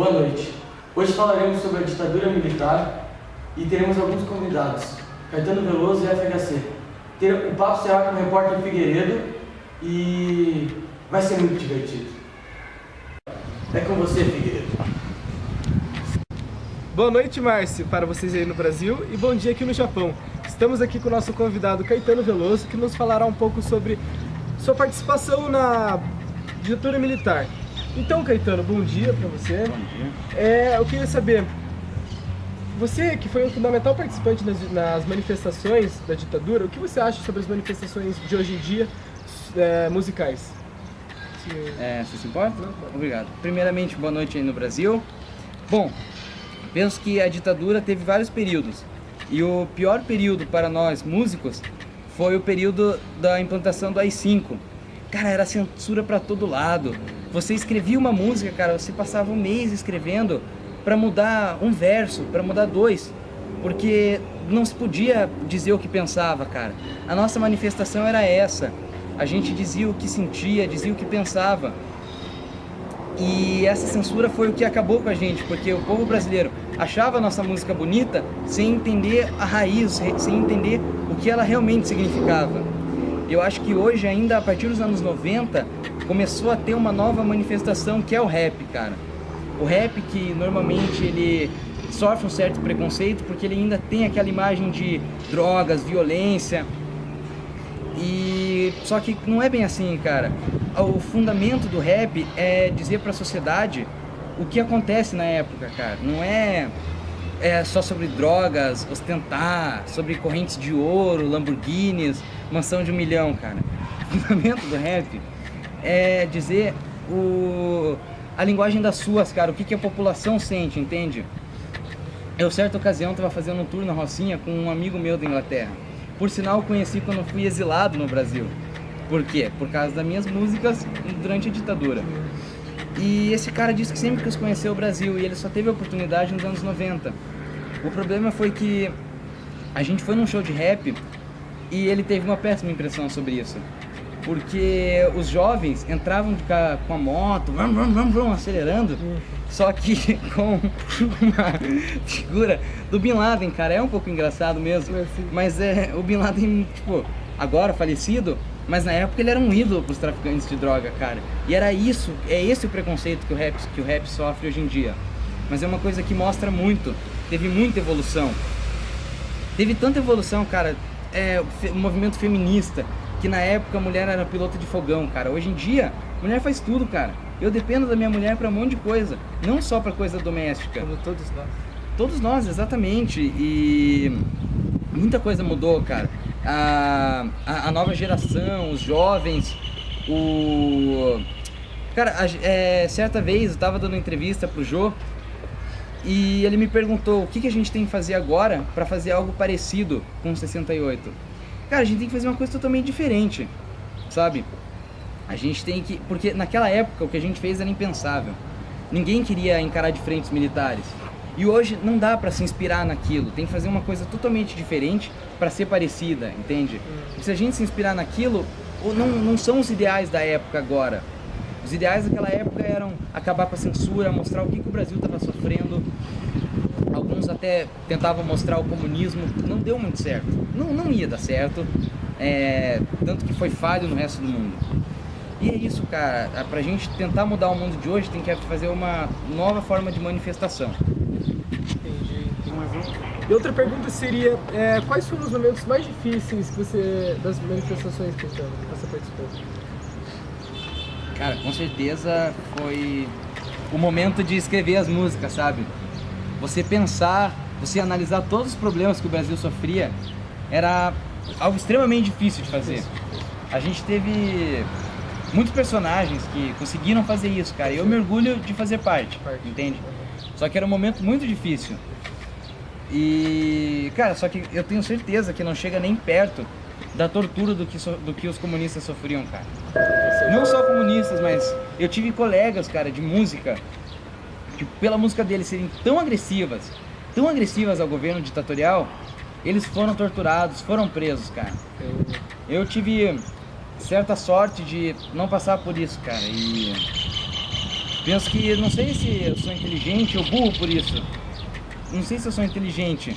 Boa noite. Hoje falaremos sobre a ditadura militar e teremos alguns convidados, Caetano Veloso e FHC. O papo será com o repórter Figueiredo e vai ser muito divertido. É com você, Figueiredo. Boa noite, Márcio, para vocês aí no Brasil, e bom dia aqui no Japão. Estamos aqui com o nosso convidado Caetano Veloso, que nos falará um pouco sobre sua participação na ditadura militar. Então, Caetano, bom dia para você. Bom dia. Eu queria saber, você que foi um fundamental participante nas manifestações da ditadura, o que você acha sobre as manifestações de hoje em dia musicais? Você se importa? Obrigado. Primeiramente, boa noite aí no Brasil. Bom, penso que a ditadura teve vários períodos. E o pior período para nós músicos foi o período da implantação do AI-5. Cara, era censura para todo lado. Você escrevia uma música, cara, você passava um mês escrevendo para mudar um verso, para mudar dois, porque não se podia dizer o que pensava, cara. A nossa manifestação era essa. A gente dizia o que sentia, dizia o que pensava. E essa censura foi o que acabou com a gente, porque o povo brasileiro achava a nossa música bonita sem entender a raiz, sem entender o que ela realmente significava. Eu acho que hoje, ainda a partir dos anos 90, começou a ter uma nova manifestação, que é o rap, cara. O rap, que normalmente ele sofre um certo preconceito, porque ele ainda tem aquela imagem de drogas, violência. Só que não é bem assim, cara. O fundamento do rap é dizer para a sociedade o que acontece na época, cara. Não é só sobre drogas, ostentar, sobre correntes de ouro, Lamborghinis, mansão de 1 milhão, cara. O fundamento do rap é dizer a linguagem das suas, cara, o que a população sente, entende? Eu, certa ocasião, estava fazendo um tour na Rocinha com um amigo meu da Inglaterra. Por sinal, eu conheci quando eu fui exilado no Brasil. Por quê? Por causa das minhas músicas durante a ditadura. E esse cara disse que sempre quis conhecer o Brasil e ele só teve a oportunidade nos anos 90. O problema foi que a gente foi num show de rap e ele teve uma péssima impressão sobre isso. Porque os jovens entravam com a moto, vrum, acelerando, só que com uma figura do Bin Laden, cara. É um pouco engraçado mesmo, mas o Bin Laden, tipo, agora falecido, mas na época ele era um ídolo para os traficantes de droga, cara. E é esse o preconceito que o rap sofre hoje em dia. Mas é uma coisa que mostra muito, teve muita evolução. Teve tanta evolução, cara, o movimento feminista, que na época a mulher era pilota de fogão, cara. Hoje em dia, a mulher faz tudo, cara. Eu dependo da minha mulher para um monte de coisa, não só para coisa doméstica. Como todos nós. Todos nós, exatamente. E muita coisa mudou, cara. A nova geração, os jovens, Cara, certa vez eu tava dando entrevista pro Jô e ele me perguntou o que a gente tem que fazer agora para fazer algo parecido com 68. Cara, a gente tem que fazer uma coisa totalmente diferente, sabe? A gente tem que... Porque naquela época o que a gente fez era impensável. Ninguém queria encarar de frente os militares. E hoje não dá pra se inspirar naquilo. Tem que fazer uma coisa totalmente diferente pra ser parecida, entende? Porque se a gente se inspirar naquilo, não são os ideais da época agora. Os ideais daquela época eram acabar com a censura, mostrar o que o Brasil estava sofrendo. Alguns até tentavam mostrar o comunismo, não deu muito certo. Não ia dar certo, tanto que foi falho no resto do mundo. E é isso, cara, pra gente tentar mudar o mundo de hoje, tem que fazer uma nova forma de manifestação. Entendi. E outra pergunta seria, quais foram os momentos mais difíceis das manifestações que você participou? Cara, com certeza foi o momento de escrever as músicas, sabe? Você pensar, você analisar todos os problemas que o Brasil sofria, era algo extremamente difícil de fazer. A gente teve muitos personagens que conseguiram fazer isso, cara, e eu me orgulho de fazer parte, entende? Só que era um momento muito difícil. E, cara, só que eu tenho certeza que não chega nem perto da tortura do que os comunistas sofriam, cara. Não só comunistas, mas eu tive colegas, cara, de música, que pela música deles serem tão agressivas ao governo ditatorial, eles foram torturados, foram presos, cara. Eu tive certa sorte de não passar por isso, cara, e Penso que, não sei se eu sou inteligente ou burro por isso. Não sei se eu sou inteligente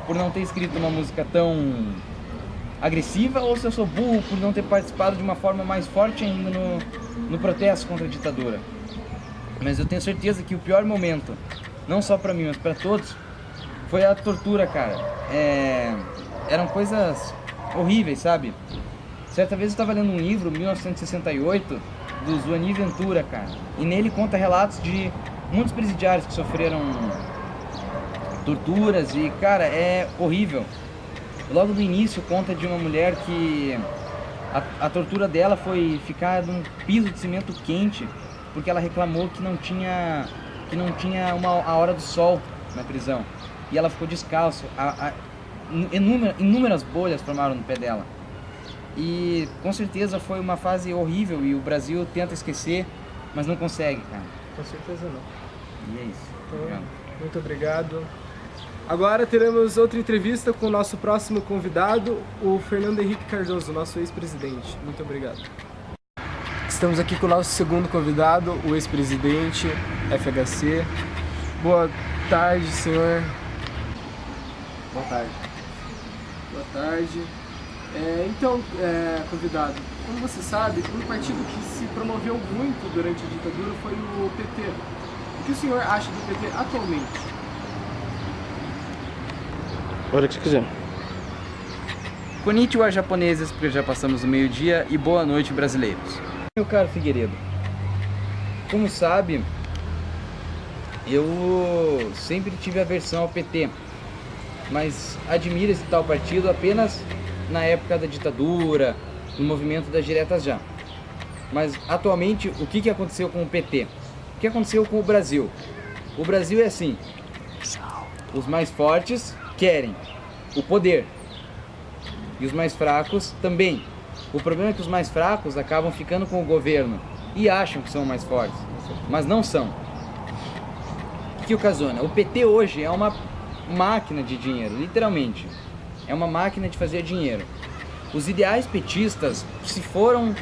por não ter escrito uma música tão agressiva ou se eu sou burro por não ter participado de uma forma mais forte ainda no protesto contra a ditadura. Mas eu tenho certeza que o pior momento, não só pra mim, mas pra todos, foi a tortura, cara. Eram coisas horríveis, sabe? Certa vez eu estava lendo um livro, 1968, do Zuani Ventura, cara. E nele conta relatos de muitos presidiários que sofreram torturas e, cara, é horrível. Logo no início conta de uma mulher que a tortura dela foi ficar num piso de cimento quente porque ela reclamou que não tinha a hora do sol na prisão. E ela ficou descalço. Inúmeras bolhas formaram no pé dela. E com certeza foi uma fase horrível e o Brasil tenta esquecer, mas não consegue, cara. Com certeza não. E é isso. Então, muito obrigado. Agora teremos outra entrevista com o nosso próximo convidado, o Fernando Henrique Cardoso, nosso ex-presidente. Muito obrigado. Estamos aqui com o nosso segundo convidado, o ex-presidente FHC. Boa tarde, senhor. Boa tarde. Boa tarde. Então, convidado, como você sabe, um partido que se promoveu muito durante a ditadura foi o PT. O que o senhor acha do PT atualmente? Hora que você quiser. Konnichiwa, japoneses, porque já passamos o meio-dia, e boa noite, brasileiros. Meu caro Figueiredo, como sabe, eu sempre tive aversão ao PT, mas admiro esse tal partido apenas na época da ditadura, no movimento das diretas já. Mas atualmente, o que aconteceu com o PT? O que aconteceu com o Brasil? O Brasil é assim, os mais fortes querem o poder e os mais fracos também. O problema é que os mais fracos acabam ficando com o governo e acham que são mais fortes, mas não são. O que ocasiona? O PT hoje é uma máquina de dinheiro, literalmente. É uma máquina de fazer dinheiro. Os ideais petistas se foram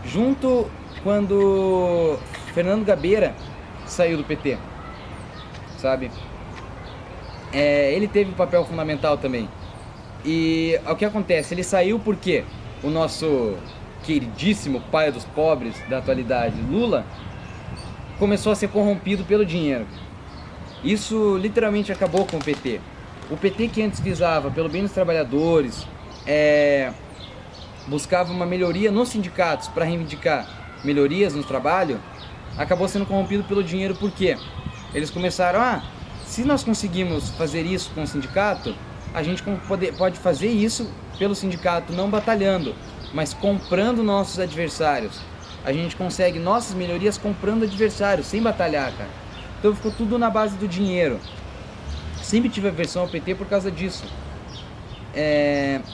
junto quando Fernando Gabeira saiu do PT, sabe? Ele teve um papel fundamental também. E o que acontece? Ele saiu porque o nosso queridíssimo pai dos pobres da atualidade, Lula, começou a ser corrompido pelo dinheiro. Isso literalmente acabou com o PT. O PT que antes visava pelo bem dos trabalhadores, buscava uma melhoria nos sindicatos para reivindicar melhorias no trabalho, acabou sendo corrompido pelo dinheiro. Por quê? Eles começaram, se nós conseguimos fazer isso com o sindicato, a gente pode fazer isso pelo sindicato não batalhando, mas comprando nossos adversários. A gente consegue nossas melhorias comprando adversários, sem batalhar, cara. Então ficou tudo na base do dinheiro. Sempre tive aversão ao PT por causa disso.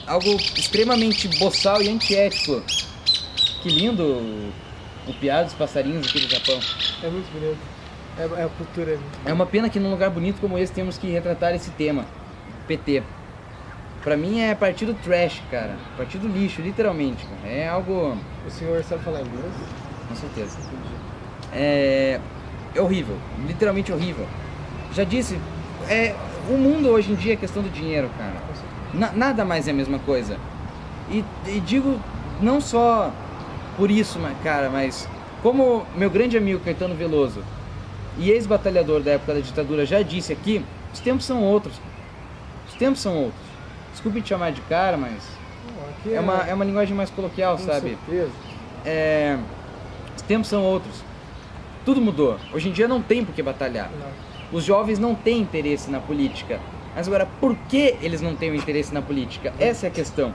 Algo extremamente boçal e antiético. Que lindo o piar dos passarinhos aqui do Japão. É muito bonito. É a cultura. É uma pena que num lugar bonito como esse temos que retratar esse tema. PT. Pra mim é partido trash, cara. Partido lixo, literalmente, cara. É algo... O senhor sabe falar inglês? Com certeza. É horrível. Literalmente horrível. Já disse... O mundo hoje em dia é questão do dinheiro, cara. Nada mais é a mesma coisa. E digo não só por isso, cara, mas como meu grande amigo Caetano Veloso e ex-batalhador da época da ditadura já disse aqui, os tempos são outros. Os tempos são outros. Desculpe te chamar de cara, mas é uma linguagem mais coloquial, com sabe? certeza. Os tempos são outros. Tudo mudou. Hoje em dia não tem por que batalhar. Não. Os jovens não têm interesse na política. Mas agora, por que eles não têm o interesse na política? Essa é a questão.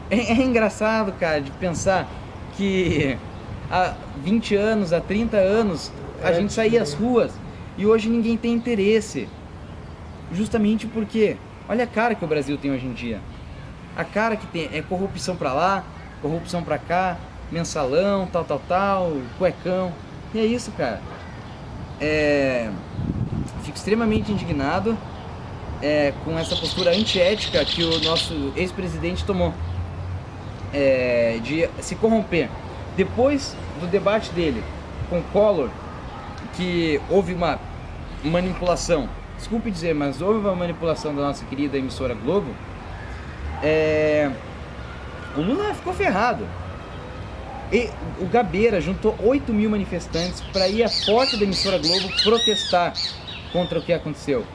É engraçado, cara, de pensar que há 20 anos, há 30 anos, a gente saía às ruas e hoje ninguém tem interesse. Justamente porque, olha a cara que o Brasil tem hoje em dia. A cara que tem é corrupção pra lá, corrupção pra cá, mensalão, tal, cuecão. E é isso, cara. Fico extremamente indignado com essa postura antiética que o nosso ex-presidente tomou, de se corromper. Depois do debate dele com Collor, que houve uma manipulação, desculpe dizer, mas houve uma manipulação da nossa querida emissora Globo, o Lula ficou ferrado. E o Gabeira juntou 8 mil manifestantes para ir à porta da emissora Globo protestar contra o que aconteceu.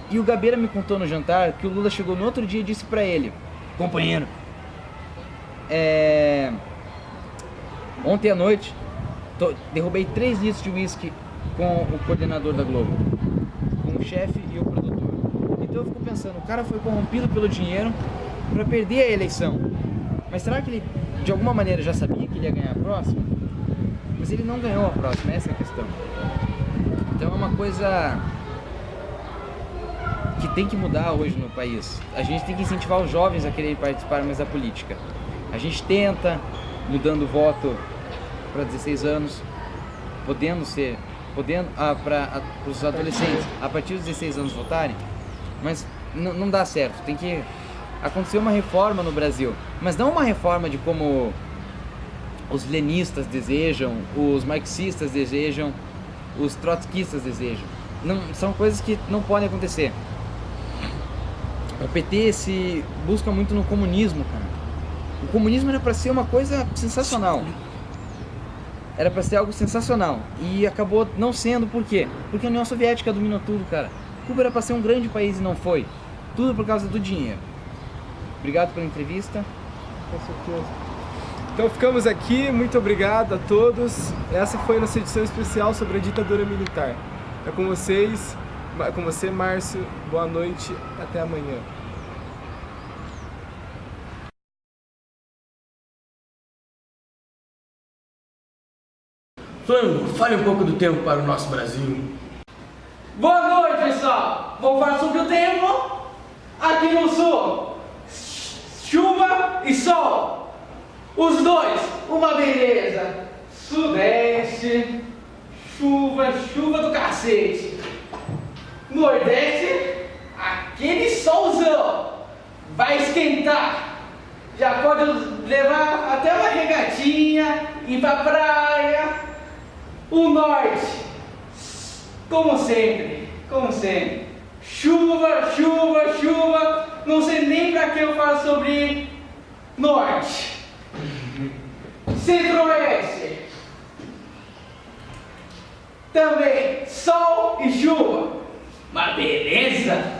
E o Gabeira me contou no jantar que o Lula chegou no outro dia e disse para ele: companheiro, ontem à noite derrubei 3 litros de uísque com o coordenador da Globo, com o chefe e o produtor. Então eu fico pensando, o cara foi corrompido pelo dinheiro para perder a eleição. Mas será que ele de alguma maneira já sabia que ele ia ganhar a próxima? Mas ele não ganhou a próxima, essa é a questão. Então é uma coisa que tem que mudar hoje no país. A gente tem que incentivar os jovens a quererem participar mais da política. A gente tenta, mudando o voto para 16 anos, para os adolescentes a partir dos 16 anos votarem, mas não dá certo. Tem que acontecer uma reforma no Brasil, mas não uma reforma de como os lenistas desejam, os marxistas desejam, os trotskistas desejam. Não, são coisas que não podem acontecer. O PT se busca muito no comunismo, cara. O comunismo era para ser uma coisa sensacional. Era para ser algo sensacional. E acabou não sendo, por quê? Porque a União Soviética dominou tudo, cara. Cuba era para ser um grande país e não foi. Tudo por causa do dinheiro. Obrigado pela entrevista. Com certeza. Então ficamos aqui, muito obrigado a todos. Essa foi a nossa edição especial sobre a ditadura militar. É com vocês, com você, Márcio. Boa noite, até amanhã. Flango, fale um pouco do tempo para o nosso Brasil. Boa noite, pessoal! Vou falar sobre o tempo aqui no sul. Chuva e sol. Os dois, uma beleza. Sudeste, chuva do cacete. Nordeste, aquele solzão. Vai esquentar. Já pode levar até uma regatinha, ir pra praia. O norte, como sempre, chuva, não sei nem pra que eu falo sobre norte. Centro-oeste, também sol e chuva, uma beleza.